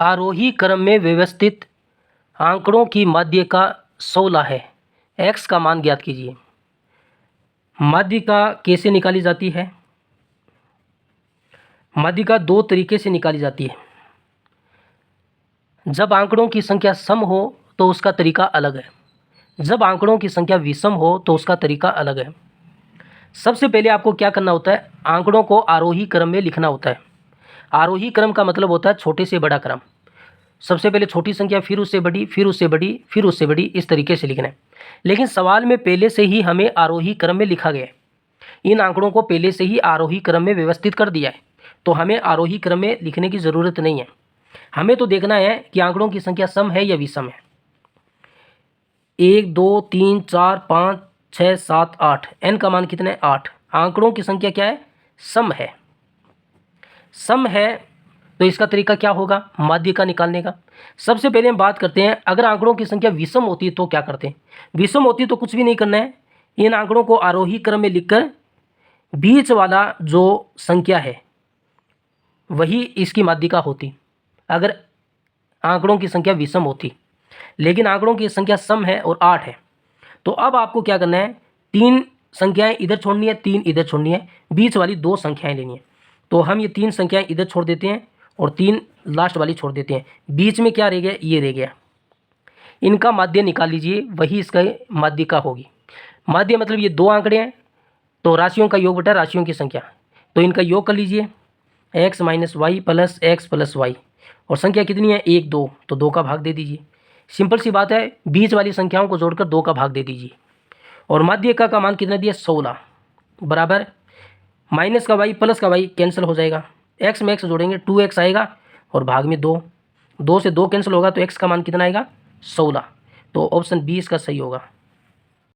आरोही क्रम में व्यवस्थित आंकड़ों की माध्यिका 16 है। x का मान ज्ञात कीजिए। माध्यिका कैसे निकाली जाती है? माध्यिका दो तरीके से निकाली जाती है। जब आंकड़ों की संख्या सम हो तो उसका तरीका अलग है, जब आंकड़ों की संख्या विषम हो तो उसका तरीका अलग है। सबसे पहले आपको क्या करना होता है? आंकड़ों को आरोही क्रम में लिखना होता है। आरोही क्रम का मतलब होता है छोटे से बड़ा क्रम। सबसे पहले छोटी संख्या, फिर उससे बड़ी, फिर उससे बड़ी, फिर उससे बड़ी, इस तरीके से लिखना है। लेकिन सवाल में पहले से ही हमें आरोही क्रम में लिखा गया है। इन आंकड़ों को पहले से ही आरोही क्रम में व्यवस्थित कर दिया है, तो हमें आरोही क्रम में लिखने की ज़रूरत नहीं है। हमें तो देखना है कि आंकड़ों की संख्या सम है या विषम है। 1 2 3 4 5 6 7 8, n का मान कितना है? 8। आंकड़ों की संख्या क्या है? सम है। सम है तो इसका तरीका क्या होगा? माध्यिका निकालने का। सबसे पहले हम बात करते हैं, अगर आंकड़ों की संख्या विषम होती है तो क्या करते हैं? विषम होती है तो कुछ भी नहीं करना है। इन आंकड़ों को आरोही क्रम में लिखकर बीच वाला जो संख्या है वही इसकी माध्यिका होती, अगर आंकड़ों की संख्या विषम होती। लेकिन आंकड़ों की संख्या सम है और 8 है, तो अब आपको क्या करना है? 3 संख्याएं इधर छोड़नी है, 3 इधर छोड़नी है, बीच वाली 2 संख्याएं लेनी है। तो हम ये 3 संख्याएं इधर छोड़ देते हैं और 3 लास्ट वाली छोड़ देते हैं। बीच में क्या रह गया? ये रह गया। इनका माध्य निकाल लीजिए, वही इसका माध्यिका होगी। माध्य मतलब ये 2 आंकड़े हैं, तो राशियों का योग बटा राशियों की संख्या, तो इनका योग कर लीजिए, x - y plus x plus y, और संख्या कितनी है? 1 2, तो 2 का भाग दे दीजिए। सिंपल सी बात है, बीच वाली संख्याओं को जोड़कर 2 का भाग दे दीजिए। और माध्यिका का मान कितना दिया? 16 बराबर माइनस का y प्लस का y कैंसिल हो जाएगा। x में x जोड़ेंगे 2x आएगा और भाग में 2, 2 से 2 कैंसिल होगा तो x का मान कितना आएगा? 16। तो ऑप्शन बी इसका सही होगा।